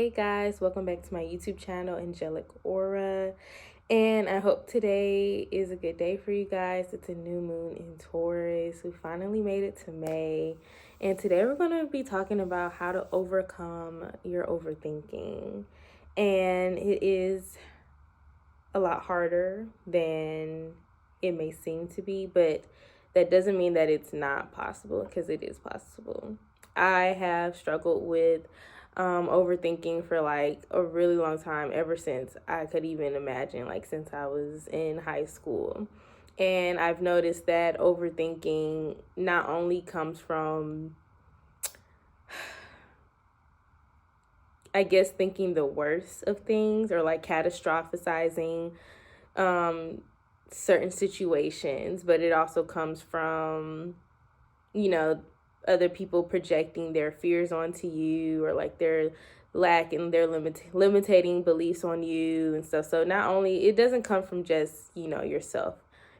Hey guys, welcome back to my YouTube channel, Angelic Aura. And I hope today is a good day for you guys. It's a new moon in Taurus. We finally made it to May. And today we're going to be talking about how to overcome your overthinking. And it is a lot harder than it may seem to be, but that doesn't mean that it's not possible, because it is possible. I have struggled with overthinking for like a really long time, ever since I could even imagine, like since I was in high school. And I've noticed that overthinking not only comes from, I guess, thinking the worst of things or like catastrophizing um, certain situations, but it also comes from, you know, other people projecting their fears onto you, or like their lack and their limiting beliefs on you and stuff. So not only it doesn't come from just, yourself,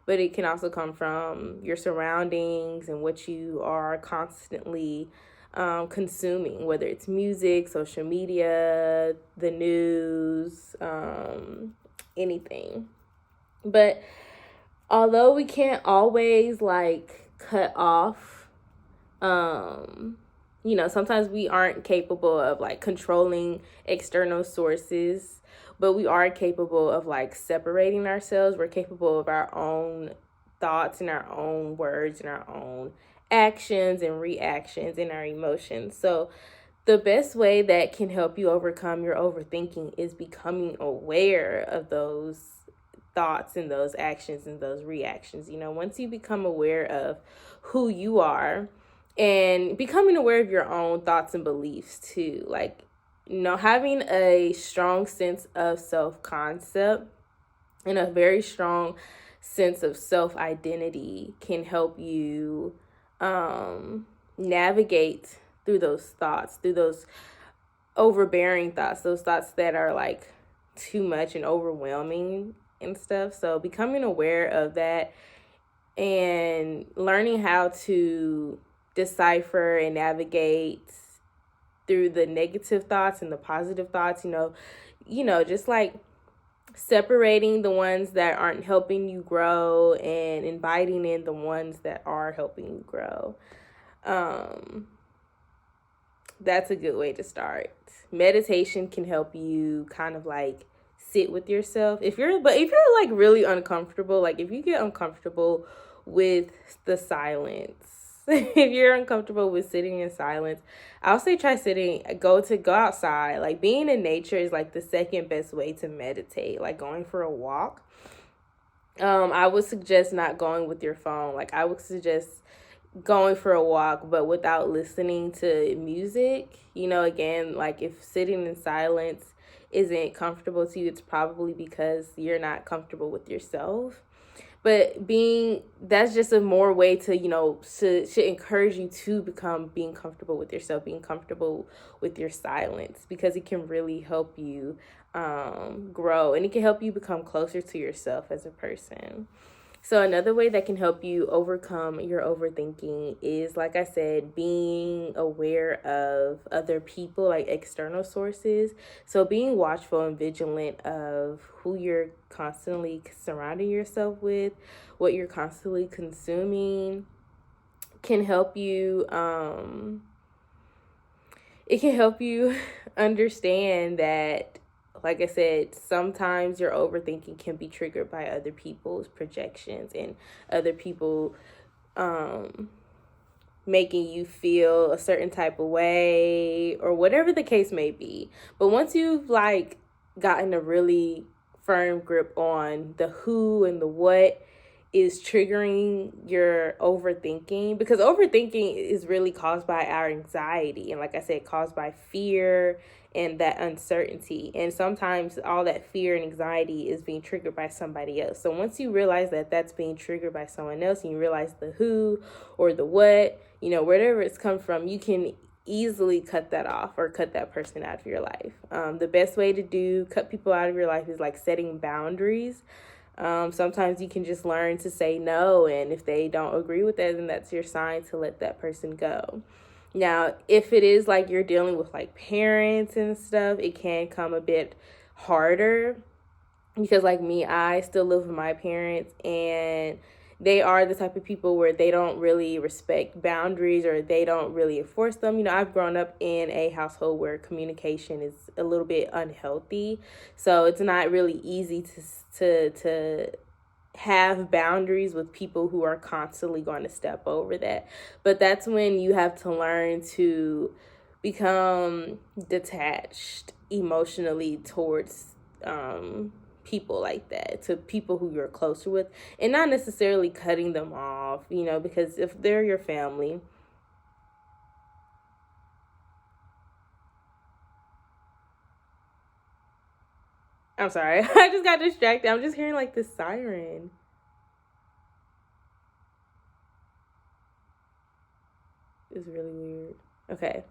but it can also come from your surroundings and what you are constantly consuming, whether it's music, social media, the news, anything. But although we can't always like cut off, um sometimes we aren't capable of like controlling external sources, but we are capable of like separating ourselves. We're capable of our own thoughts and our own words and our own actions and reactions and our emotions. So the best way that can help you overcome your overthinking is becoming aware of those thoughts and those actions and those reactions. Once you become aware of who you are and becoming aware of your own thoughts and beliefs too, like, having a strong sense of self-concept and a very strong sense of self-identity can help you navigate through those thoughts, through those overbearing thoughts, those thoughts that are like too much and overwhelming and stuff. So becoming aware of that and learning how to decipher and navigate through the negative thoughts and the positive thoughts, just like separating the ones that aren't helping you grow and inviting in the ones that are helping you grow. That's a good way to start. Meditation can help you kind of like sit with yourself. If you're like really uncomfortable, like if you get uncomfortable with the silence, if you're uncomfortable with sitting in silence, I'll say try go outside. Like being in nature is like the second best way to meditate, like going for a walk. I would suggest not going with your phone. Like I would suggest going for a walk, but without listening to music. Again, like if sitting in silence isn't comfortable to you, it's probably because you're not comfortable with yourself. But that's just a more way to, should encourage you to being comfortable with yourself, being comfortable with your silence, because it can really help you grow, and it can help you become closer to yourself as a person. So another way that can help you overcome your overthinking is, like I said, being aware of other people, like external sources. So being watchful and vigilant of who you're constantly surrounding yourself with, what you're constantly consuming, can help you, it can help you understand that, like I said, sometimes your overthinking can be triggered by other people's projections and other people making you feel a certain type of way, or whatever the case may be. But once you've like gotten a really firm grip on the who and the what is triggering your overthinking, because overthinking is really caused by our anxiety, and like I said, caused by fear and that uncertainty. And sometimes all that fear and anxiety is being triggered by somebody else. So once you realize that that's being triggered by someone else, and you realize the who or the what, wherever it's come from, you can easily cut that off or cut that person out of your life. The best way to cut people out of your life is like setting boundaries. Sometimes you can just learn to say no, and if they don't agree with that, then that's your sign to let that person go. Now, if it is like you're dealing with like parents and stuff, it can come a bit harder because like me, I still live with my parents, and they are the type of people where they don't really respect boundaries, or they don't really enforce them. I've grown up in a household where communication is a little bit unhealthy, so it's not really easy to have boundaries with people who are constantly going to step over that. But that's when you have to learn to become detached emotionally towards people like that, to people who you're closer with, and not necessarily cutting them off, because if they're your family. I'm sorry. I just got distracted. I'm just hearing like this siren. It's really weird. Okay.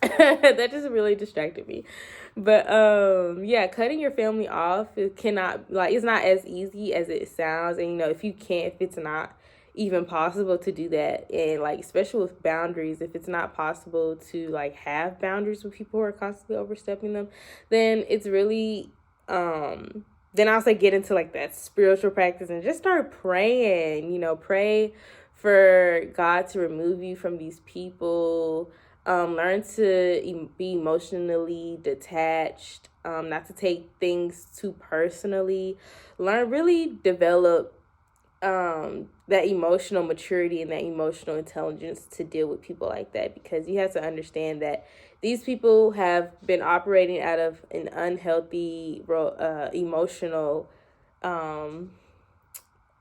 That just really distracted me. But yeah, cutting your family off, it cannot, like, it's not as easy as it sounds. And if you can't, if it's not even possible to do that, and like especially with boundaries, if it's not possible to like have boundaries with people who are constantly overstepping them, then it's really then I'll say get into like that spiritual practice and just start praying. Pray for God to remove you from these people. Learn to be emotionally detached, not to take things too personally. Really develop that emotional maturity and that emotional intelligence to deal with people like that, because you have to understand that these people have been operating out of an unhealthy emotional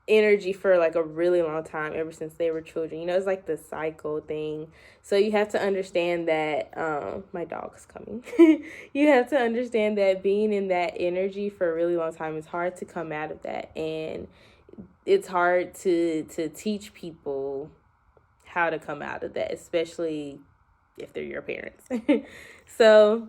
energy for like a really long time, ever since they were children. It's like the cycle thing. So you have to understand that my dog's coming. You have to understand that being in that energy for a really long time, is hard to come out of that, and it's hard to teach people how to come out of that, especially if they're your parents. So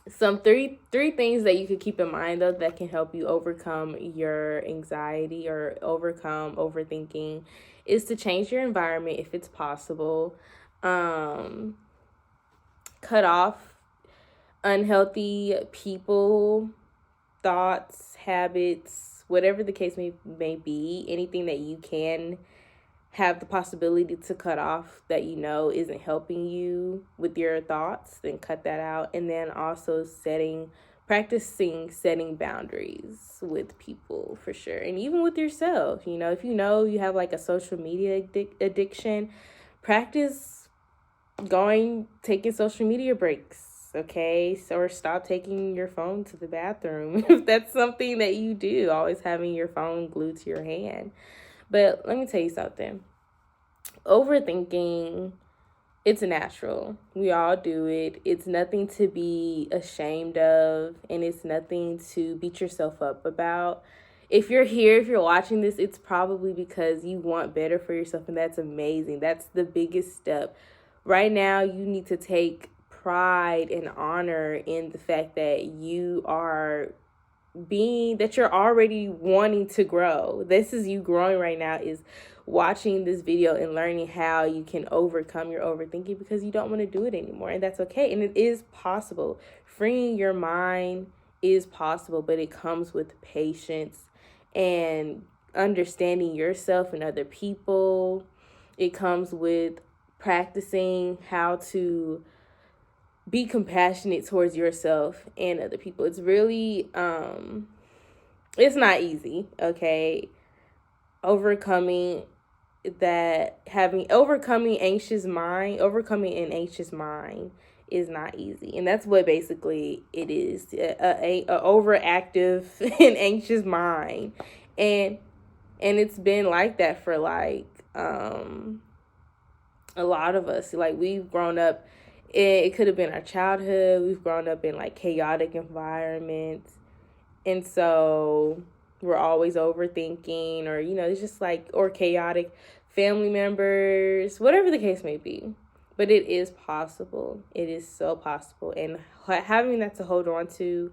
some three things that you could keep in mind, though, that can help you overcome your anxiety or overcome overthinking, is to change your environment if it's possible. Cut off unhealthy people, thoughts, habits, whatever the case may be. Anything that you can have the possibility to cut off that isn't helping you with your thoughts, then cut that out. And then also practicing setting boundaries with people, for sure, and even with yourself. If you have like a social media addiction, practice taking social media breaks, okay? Or stop taking your phone to the bathroom if that's something that you do, always having your phone glued to your hand. But let me tell you something. Overthinking, it's natural. We all do it. It's nothing to be ashamed of, and it's nothing to beat yourself up about. If you're watching this, it's probably because you want better for yourself, and that's amazing. That's the biggest step. Right now, you need to take pride and honor in the fact that you're already wanting to grow. This is you growing right now, is watching this video and learning how you can overcome your overthinking, because you don't want to do it anymore, and that's okay. And it is possible. Freeing your mind is possible, but it comes with patience and understanding yourself and other people. It comes with practicing how to be compassionate towards yourself and other people. It's really it's not easy, okay? Overcoming overcoming an anxious mind is not easy, and that's what basically it is, a overactive and anxious mind. And it's been like that for like a lot of us. Like, we've grown up, it could have been our childhood, we've grown up in like chaotic environments, and so we're always overthinking, or it's just like, or chaotic family members, whatever the case may be. But it is possible. It is so possible. And having that to hold on to,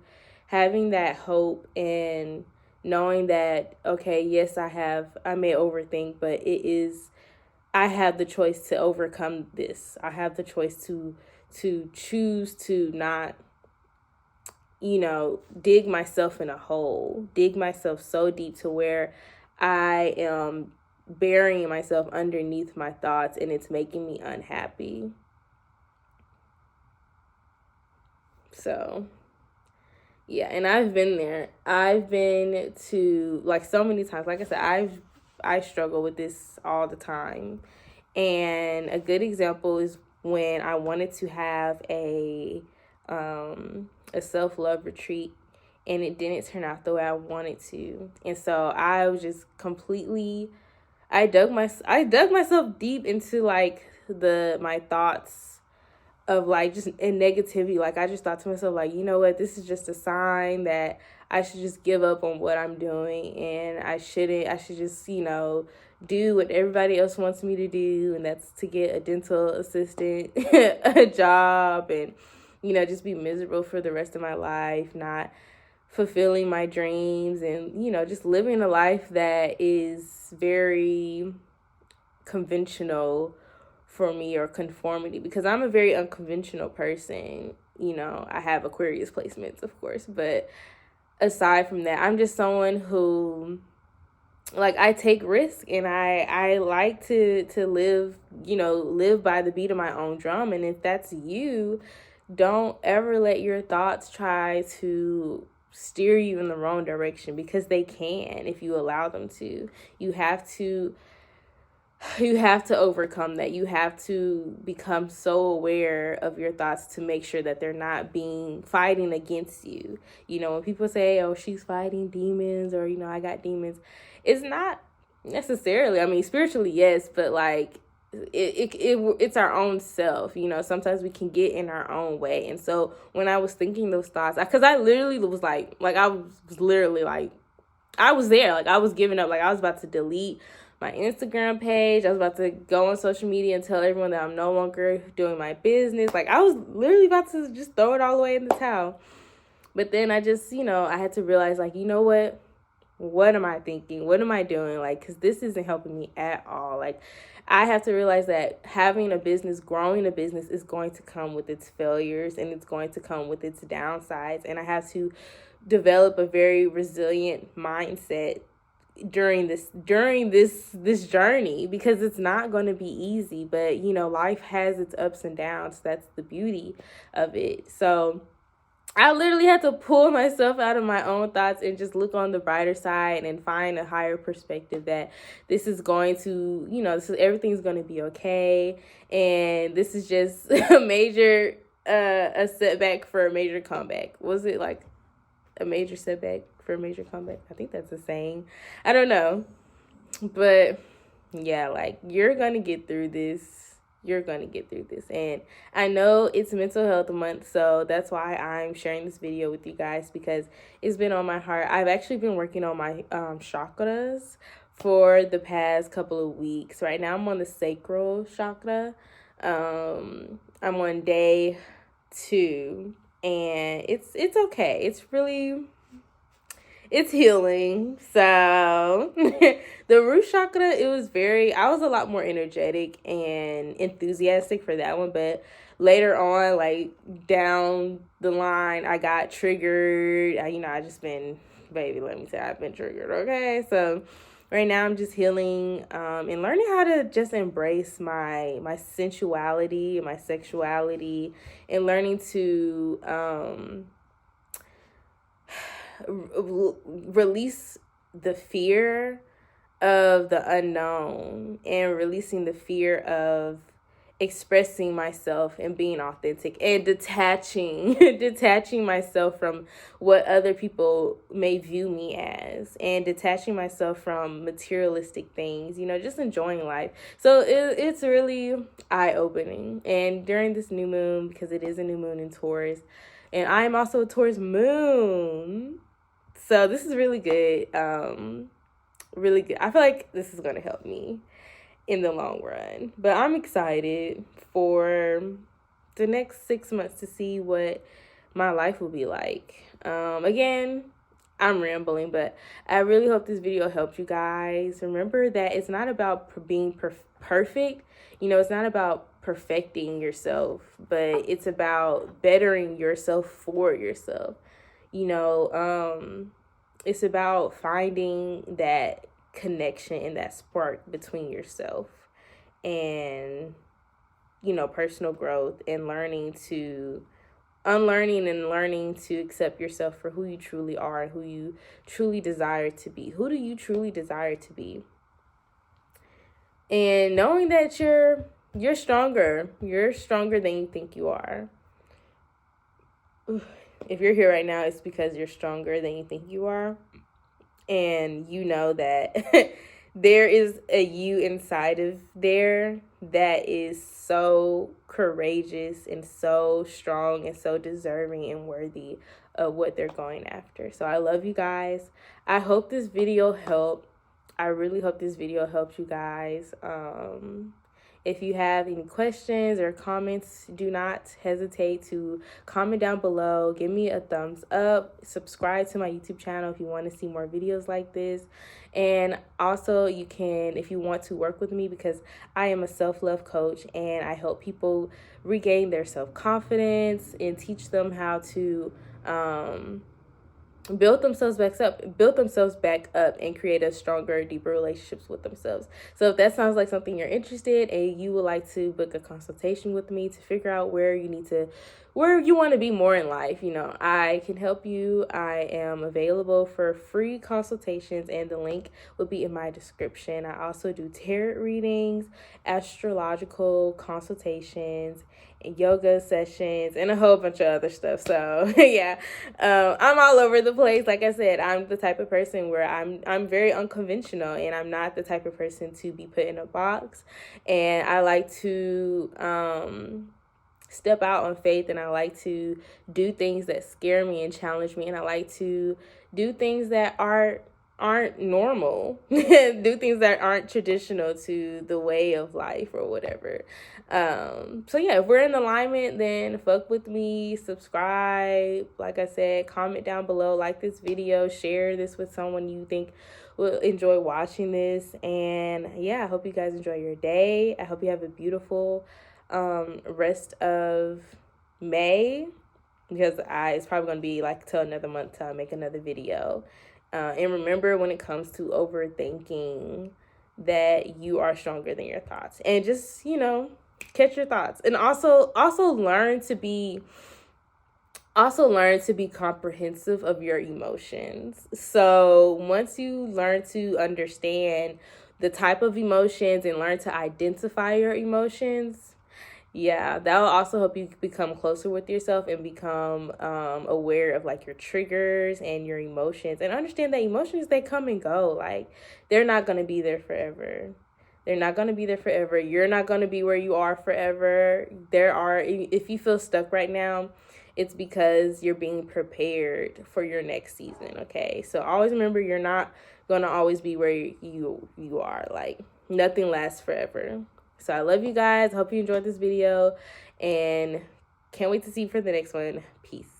having that hope, and knowing that, okay, yes, I may overthink, but it is I have the choice to overcome this. I have the choice to choose to not, dig myself in a hole, dig myself so deep to where I am burying myself underneath my thoughts and it's making me unhappy. So, yeah, and I've been there. I've been to, like, so many times. Like I said, I struggle with this all the time. And a good example is when I wanted to have a self-love retreat and it didn't turn out the way I wanted to. And so I was just completely I dug myself deep into like my thoughts of like just in negativity. Like I just thought to myself, like, you know what, this is just a sign that I should just give up on what I'm doing, and I should just, do what everybody else wants me to do, and that's to get a dental assistant a job, and just be miserable for the rest of my life, not fulfilling my dreams, and just living a life that is very conventional for me, or conformity, because I'm a very unconventional person. I have Aquarius placements, of course, but aside from that, I'm just someone who, like, I take risk, and I like to live, live by the beat of my own drum. And if that's you, don't ever let your thoughts try to steer you in the wrong direction, because they can if you allow them to. You have to overcome that. You have to become so aware of your thoughts to make sure that they're not fighting against you. When people say, oh, she's fighting demons, or, I got demons, it's not necessarily, I mean, spiritually, yes, but like it's our own self. Sometimes we can get in our own way. And so when I was thinking those thoughts, because I literally was like I was literally like, I was there, like I was giving up, like I was about to delete my Instagram page. I was about to go on social media and tell everyone that I'm no longer doing my business. Like I was literally about to just throw it all away in the towel. But then I just, I had to realize, like, you know what? What am I thinking? What am I doing? Like, because this isn't helping me at all. Like, I have to realize that having a business, growing a business, is going to come with its failures, and it's going to come with its downsides. And I have to develop a very resilient mindset during this journey, because it's not going to be easy. But life has its ups and downs. That's the beauty of it. So I literally had to pull myself out of my own thoughts and just look on the brighter side and find a higher perspective, that this is going to, everything's going to be okay. And this is just a setback for a major comeback. Was it like a major setback for a major comeback? I think that's a saying. I don't know. But yeah, like, you're going to get through this. You're going to get through this. And I know it's Mental Health Month, so that's why I'm sharing this video with you guys, because it's been on my heart. I've actually been working on my chakras for the past couple of weeks. Right now I'm on the sacral chakra. I'm on day 2, and it's okay. It's healing. So the root chakra, I was a lot more energetic and enthusiastic for that one. But later on, like down the line, I got triggered. I just been, baby, let me say, I've been triggered. Okay. So right now I'm just healing, and learning how to just embrace my sensuality, my sexuality, and learning to, release the fear of the unknown, and releasing the fear of expressing myself and being authentic, and detaching myself from what other people may view me as, and detaching myself from materialistic things, just enjoying life. So it's really eye-opening. And during this new moon, because it is a new moon in Taurus, and I'm also a Taurus moon, so this is really good. Really good. I feel like this is going to help me in the long run. But I'm excited for the next 6 months to see what my life will be like. Again, I'm rambling, but I really hope this video helped you guys. Remember that it's not about being perfect. It's not about perfecting yourself, but it's about bettering yourself for yourself. It's about finding that connection and that spark between yourself and, personal growth, and unlearning and learning to accept yourself for who you truly are and who you truly desire to be. Who do you truly desire to be? And knowing that you're stronger. You're stronger than you think you are. If you're here right now, it's because you're stronger than you think you are. And you know that there is a you inside of there that is so courageous and so strong and so deserving and worthy of what they're going after. So I love you guys. I hope this video helped. I really hope this video helped you guys. If you have any questions or comments, do not hesitate to comment down below. Give me a thumbs up. Subscribe to my YouTube channel if you want to see more videos like this. And also, you can, if you want to work with me, because I am a self-love coach and I help people regain their self-confidence and teach them how to build themselves back up and create a stronger, deeper relationships with themselves. So if that sounds like something you're interested in and you would like to book a consultation with me to figure out where you want to be more in life, I can help you. I am available for free consultations and the link will be in my description. I also do tarot readings, astrological consultations, yoga sessions, and a whole bunch of other stuff. So yeah, I'm all over the place. Like I said, I'm the type of person where I'm very unconventional, and I'm not the type of person to be put in a box. And I like to step out on faith, and I like to do things that scare me and challenge me, and I like to do things that aren't normal, do things that aren't traditional to the way of life or whatever. So yeah, if we're in alignment, then fuck with me, subscribe, like I said, comment down below, like this video, share this with someone you think will enjoy watching this. And yeah, I hope you guys enjoy your day. I hope you have a beautiful rest of May, because it's probably going to be like till another month till I make another video. And remember, when it comes to overthinking, that you are stronger than your thoughts. And just, catch your thoughts. And also learn to be comprehensive of your emotions. So once you learn to understand the type of emotions and learn to identify your emotions, yeah, that will also help you become closer with yourself and become aware of like your triggers and your emotions, and understand that emotions, they come and go. Like, they're not going to be there forever. They're not going to be there forever. You're not going to be where you are forever. If you feel stuck right now, it's because you're being prepared for your next season. Okay, so always remember, you're not going to always be where you are. Like, nothing lasts forever. So I love you guys. Hope you enjoyed this video and can't wait to see you for the next one. Peace.